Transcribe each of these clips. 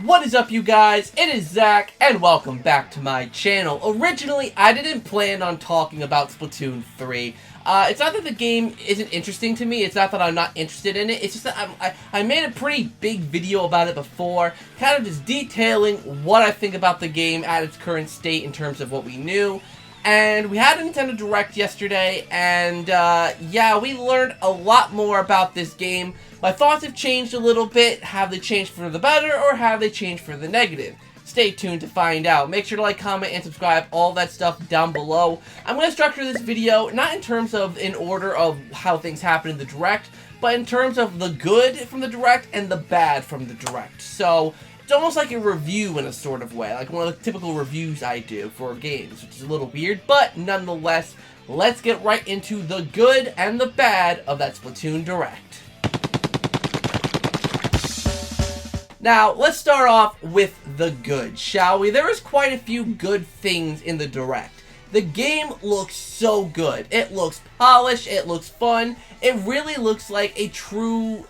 What is up, you guys? It is Zach, and welcome back to my channel. Originally, I didn't plan on talking about Splatoon 3. It's not that the game isn't interesting to me, it's not that I'm not interested in it, it's just that I made a pretty big video about it before, kind of just detailing what I think about the game at its current state in terms of what we knew. And we had a Nintendo Direct yesterday, and yeah, we learned a lot more about this game. My thoughts have changed a little bit. Have they changed for the better, or have they changed for the negative? Stay tuned to find out. Make sure to like, comment, and subscribe, all that stuff down below. I'm going to structure this video, not in terms of in order of how things happen in the Direct, but in terms of the good from the Direct and the bad from the Direct. So it's almost like a review in a sort of way, like one of the typical reviews I do for games, which is a little weird, but nonetheless, let's get right into the good and the bad of that Splatoon Direct. Now, let's start off with the good, shall we? There is quite a few good things in the Direct. The game looks so good. It looks polished, it looks fun, it really looks like a true,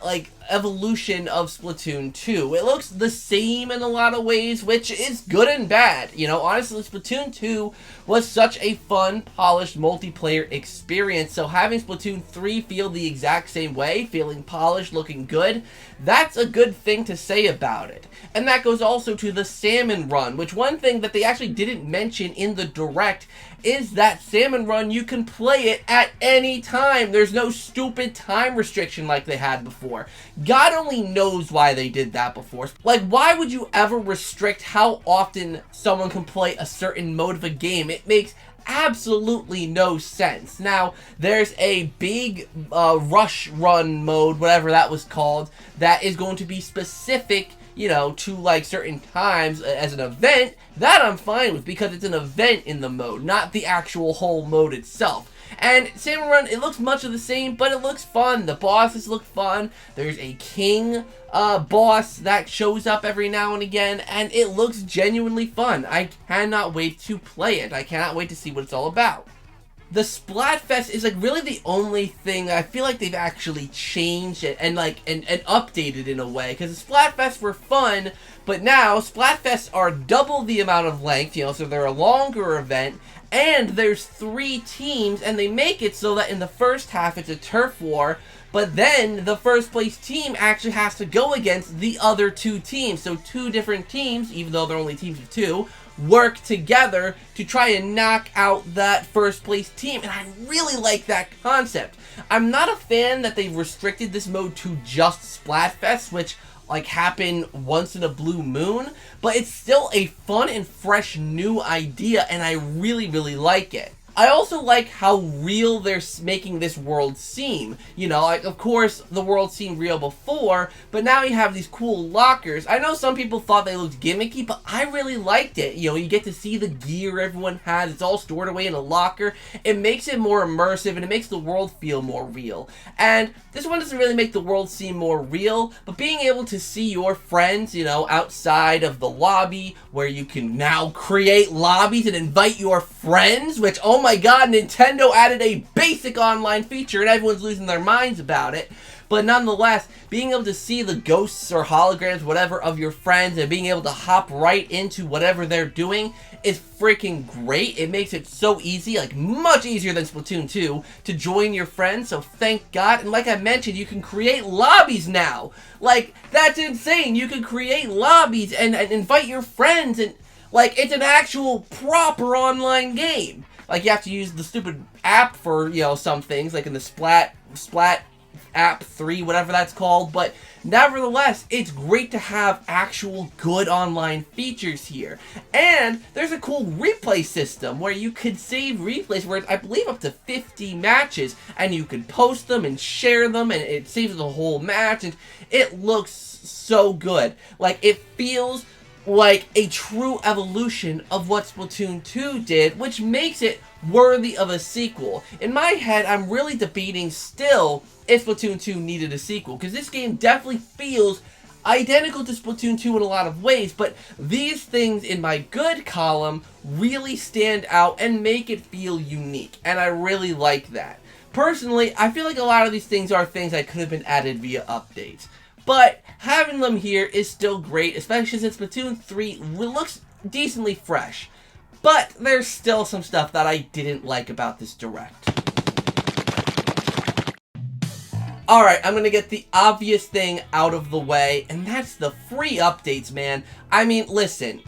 evolution of Splatoon 2. It looks the same in a lot of ways, which is good and bad. You know, honestly, Splatoon 2 was such a fun, polished multiplayer experience, so having Splatoon 3 feel the exact same way, feeling polished, looking good, that's a good thing to say about it. And that goes also to the Salmon Run, which one thing that they actually didn't mention in the Direct is that Salmon Run, you can play it at any time. There's no stupid time restriction like they had before. God only knows why they did that before. Like, why would you ever restrict how often someone can play a certain mode of a game? It makes absolutely no sense. Now, there's a big rush run mode, whatever that was called, that is going to be specific, you know, to like certain times as an event. That I'm fine with because it's an event in the mode, not the actual whole mode itself. And Salmon Run, it looks much of the same, but it looks fun. The bosses look fun. There's a king boss that shows up every now and again, and it looks genuinely fun. I cannot wait to play it. I cannot wait to see what it's all about. The Splatfest is like really the only thing I feel like they've actually changed it and updated in a way, because the Splatfests were fun, but now Splatfests are double the amount of length, you know, so they're a longer event, and there's 3 teams, and they make it so that in the first half it's a turf war, but then the first place team actually has to go against the other 2 teams. So 2 different teams, even though they're only teams of 2, work together to try and knock out that first place team, and I really like that concept. I'm not a fan that they've restricted this mode to just Splatfest, which happen once in a blue moon, but it's still a fun and fresh new idea, and I really, really like it. I also like how real they're making this world seem. You know, of course, the world seemed real before, but now you have these cool lockers. I know some people thought they looked gimmicky, but I really liked it. You know, you get to see the gear everyone has. It's all stored away in a locker. It makes it more immersive, and it makes the world feel more real. And this one doesn't really make the world seem more real, but being able to see your friends, you know, outside of the lobby, where you can now create lobbies and invite your friends, which, oh my god, Nintendo added a basic online feature and everyone's losing their minds about it. But nonetheless, being able to see the ghosts or holograms, whatever, of your friends and being able to hop right into whatever they're doing is freaking great. It makes it so easy, like much easier than Splatoon 2, to join your friends, so thank God. And like I mentioned, you can create lobbies now. Like, that's insane. You can create lobbies and invite your friends, and it's an actual proper online game. Like, you have to use the stupid app for, you know, some things, like in the SPLAT app 3, whatever that's called, but nevertheless, it's great to have actual good online features here. And there's a cool replay system where you could save replays where it's, I believe, up to 50 matches, and you could post them and share them, and it saves the whole match, and it looks so good. Like, it feels like a true evolution of what Splatoon 2 did, which makes it worthy of a sequel. In my head, I'm really debating still if Splatoon 2 needed a sequel, because this game definitely feels identical to Splatoon 2 in a lot of ways, but these things in my good column really stand out and make it feel unique, and I really like that. Personally, I feel like a lot of these things are things that could have been added via updates. But having them here is still great, especially since Splatoon 3 looks decently fresh. But there's still some stuff that I didn't like about this Direct. Alright, I'm gonna get the obvious thing out of the way, and that's the free updates, man. I mean, listen,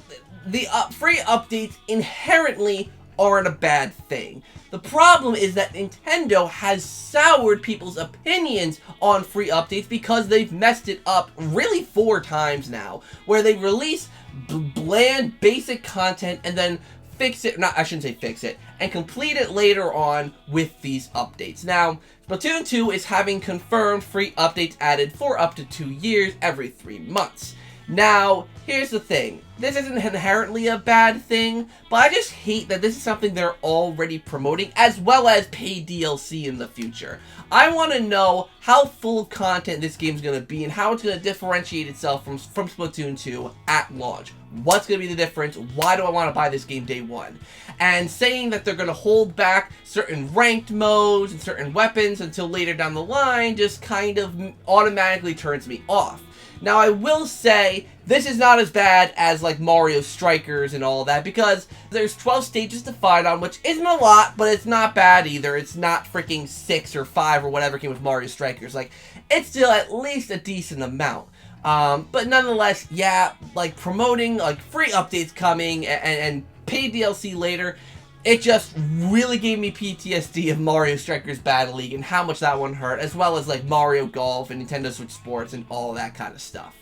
the free updates inherently aren't a bad thing. The problem is that Nintendo has soured people's opinions on free updates because they've messed it up really 4 times now, where they release bland, basic content and then fix it, I shouldn't say fix it, and complete it later on with these updates. Now, Splatoon 2 is having confirmed free updates added for up to 2 years every 3 months. Now, here's the thing. This isn't inherently a bad thing, but I just hate that this is something they're already promoting, as well as paid DLC in the future. I want to know how full of content this game's going to be and how it's going to differentiate itself from Splatoon 2 at launch. What's going to be the difference? Why do I want to buy this game day one? And saying that they're going to hold back certain ranked modes and certain weapons until later down the line just kind of automatically turns me off. Now, I will say, this is not as bad as, like, Mario Strikers and all that, because there's 12 stages to fight on, which isn't a lot, but it's not bad either. It's not freaking 6 or 5 or whatever came with Mario Strikers. Like, it's still at least a decent amount. But nonetheless, yeah, like, promoting, like, free updates coming and paid DLC later, it just really gave me PTSD of Mario Strikers Battle League and how much that one hurt, as well as like Mario Golf and Nintendo Switch Sports and all that kind of stuff.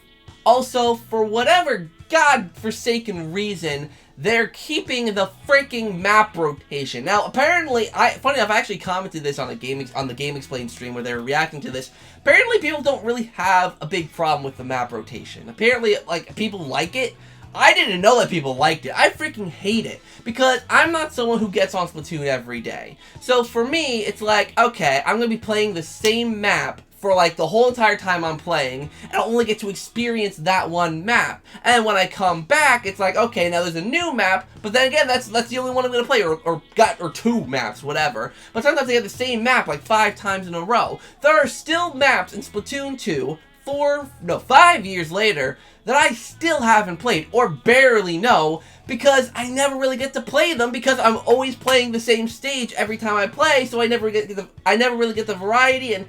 Also, for whatever godforsaken reason, they're keeping the freaking map rotation. Now, apparently, funny enough, I actually commented this on the Game Explained stream where they were reacting to this. Apparently, people don't really have a big problem with the map rotation. Apparently, like, people like it. I didn't know that people liked it. I freaking hate it, because I'm not someone who gets on Splatoon every day. So for me, it's like, okay, I'm going to be playing the same map for like the whole entire time I'm playing, and I'll only get to experience that one map. And when I come back, it's like, okay, now there's a new map, but then again, that's the only one I'm going to play, or 2 maps, whatever. But sometimes they have the same map like 5 times in a row. There are still maps in Splatoon 2, 5 years later, that I still haven't played, or barely know, because I never really get to play them, because I'm always playing the same stage every time I play, so I never really get the variety, and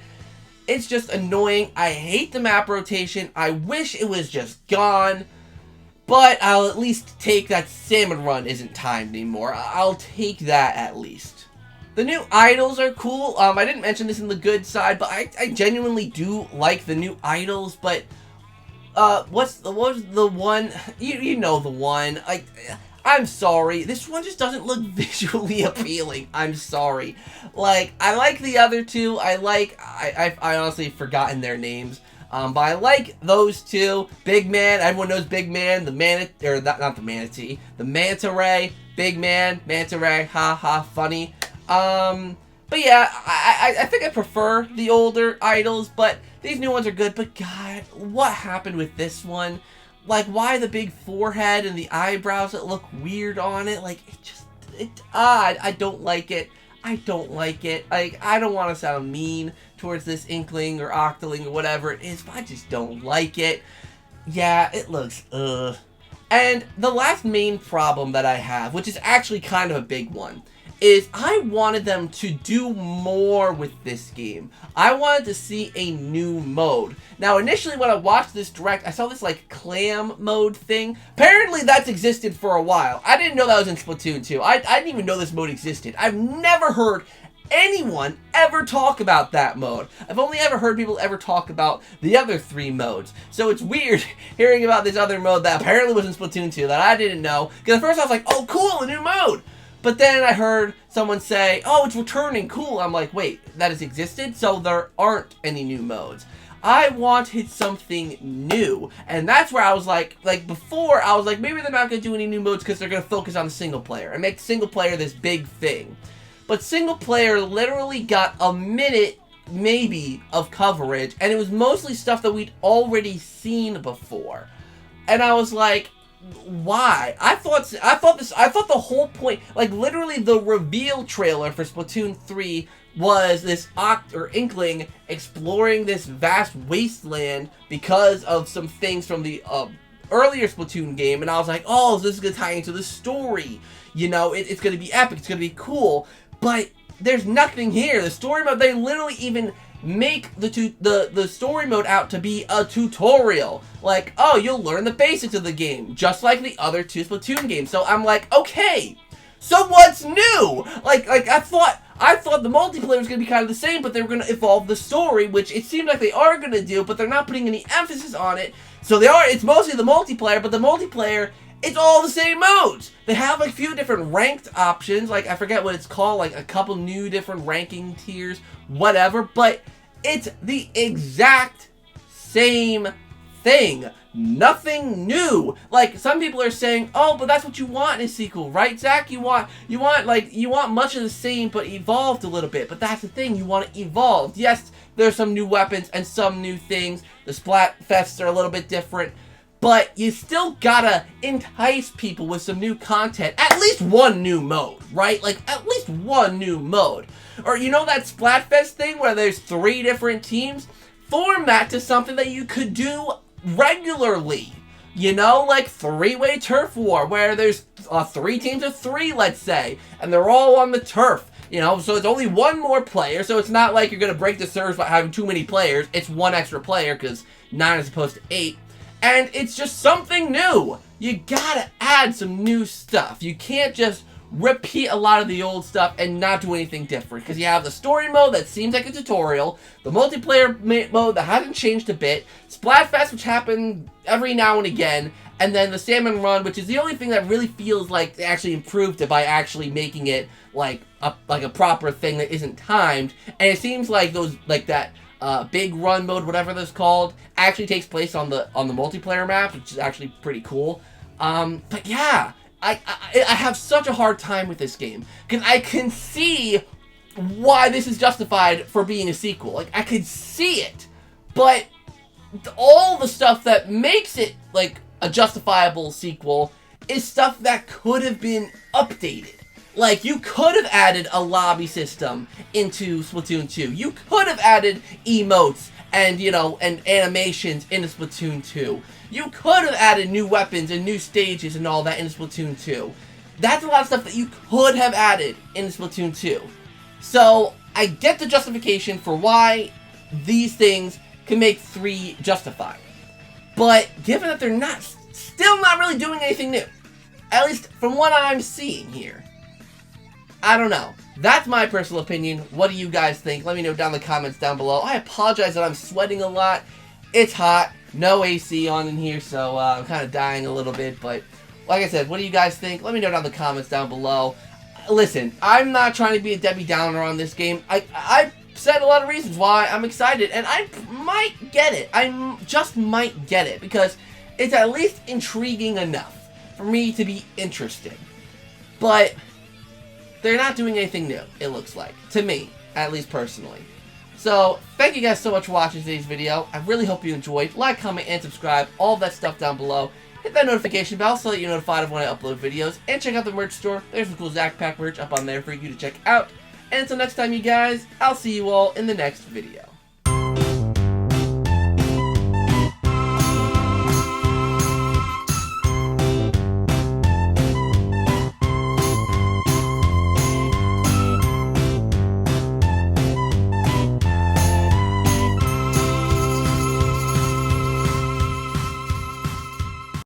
it's just annoying. I hate the map rotation. I wish it was just gone, but I'll at least take that Salmon Run isn't timed anymore. I'll take that at least. The new idols are cool. I didn't mention this in the good side, but I genuinely do like the new idols, but what was the one, you know the one, like, I'm sorry, this one just doesn't look visually appealing. I'm sorry. Like, I like the other two. I honestly forgotten their names. But I like those two. Big Man, everyone knows Big Man, the not the Manatee, the Manta Ray, Big Man, Manta Ray, ha, funny. But yeah, I think I prefer the older idols, but these new ones are good. But God, what happened with this one? Like, why the big forehead and the eyebrows that look weird on it? Like, it's odd. I don't like it. I don't like it. Like, I don't want to sound mean towards this Inkling or Octoling or whatever it is, but I just don't like it. Yeah, it looks, And the last main problem that I have, which is actually kind of a big one, is I wanted them to do more with this game. I wanted to see a new mode. Now, initially when I watched this Direct, I saw this, like, CLAM mode thing. Apparently that's existed for a while. I didn't know that was in Splatoon 2. I didn't even know this mode existed. I've never heard anyone ever talk about that mode. I've only ever heard people ever talk about the other 3 modes. So it's weird hearing about this other mode that apparently was in Splatoon 2 that I didn't know. Because at first I was like, oh cool, a new mode! But then I heard someone say, oh, it's returning, cool. I'm like, wait, that has existed? So there aren't any new modes. I wanted something new. And that's where I was like before, I was like, maybe they're not going to do any new modes because they're going to focus on the single player and make single player this big thing. But single player literally got a minute, maybe, of coverage. And it was mostly stuff that we'd already seen before. And I was like, why? I thought the whole point, like literally the reveal trailer for Splatoon 3 was this Inkling exploring this vast wasteland because of some things from the earlier Splatoon game, and I was like, oh, this is gonna tie into the story. You know, it's gonna be epic, it's gonna be cool, but there's nothing here. The story mode, they literally even make the story mode out to be a tutorial. Like, oh, you'll learn the basics of the game, just like the other 2 Splatoon games. So I'm like, okay, so what's new? Like I thought the multiplayer was going to be kind of the same, but they were going to evolve the story, which it seems like they are going to do, but they're not putting any emphasis on it. So it's mostly the multiplayer, but the multiplayer, it's all the same modes. They have a few different ranked options, like I forget what it's called, like a couple new different ranking tiers, whatever, but it's the exact same thing. Nothing new. Like, some people are saying, oh, but that's what you want in a sequel, right, Zach? You want much of the same, but evolved a little bit. But that's the thing, you want it evolved. Yes, there's some new weapons and some new things. The Splat Fests are a little bit different. But you still gotta entice people with some new content. At least one new mode, right? Like, at least one new mode. Or, you know that Splatfest thing where there's 3 different teams? Form that to something that you could do regularly. You know, like 3-way turf war, where there's 3 teams of 3, let's say. And they're all on the turf. You know, so it's only 1 more player, so it's not like you're gonna break the servers by having too many players. It's 1 extra player, because 9 as opposed to 8. And it's just something new. You gotta add some new stuff. You can't just repeat a lot of the old stuff and not do anything different. Because you have the story mode that seems like a tutorial, the multiplayer mode that hasn't changed a bit, Splatfest, which happened every now and again, and then the Salmon Run, which is the only thing that really feels like they actually improved it by actually making it like a proper thing that isn't timed. And it seems like that big run mode, whatever that's called, actually takes place on the multiplayer map, which is actually pretty cool. But yeah, I have such a hard time with this game, because I can see why this is justified for being a sequel. Like, I could see it, but all the stuff that makes it like a justifiable sequel is stuff that could have been updated. Like, you could have added a lobby system into Splatoon 2. You could have added emotes and, you know, and animations into Splatoon 2. You could have added new weapons and new stages and all that into Splatoon 2. That's a lot of stuff that you could have added in Splatoon 2. So, I get the justification for why these things can make 3 justified. But, given that they're still not really doing anything new, at least from what I'm seeing here, I don't know. That's my personal opinion. What do you guys think? Let me know down in the comments down below. I apologize that I'm sweating a lot. It's hot. No AC on in here, so I'm kind of dying a little bit. But like I said, what do you guys think? Let me know down in the comments down below. Listen, I'm not trying to be a Debbie Downer on this game. I said a lot of reasons why I'm excited, and I might get it. I just might get it, because it's at least intriguing enough for me to be interested. But they're not doing anything new, it looks like. To me, at least personally. So, thank you guys so much for watching today's video. I really hope you enjoyed. Like, comment, and subscribe. All that stuff down below. Hit that notification bell so that you're notified of when I upload videos. And check out the merch store. There's some cool ZakPak merch up on there for you to check out. And until next time, you guys, I'll see you all in the next video.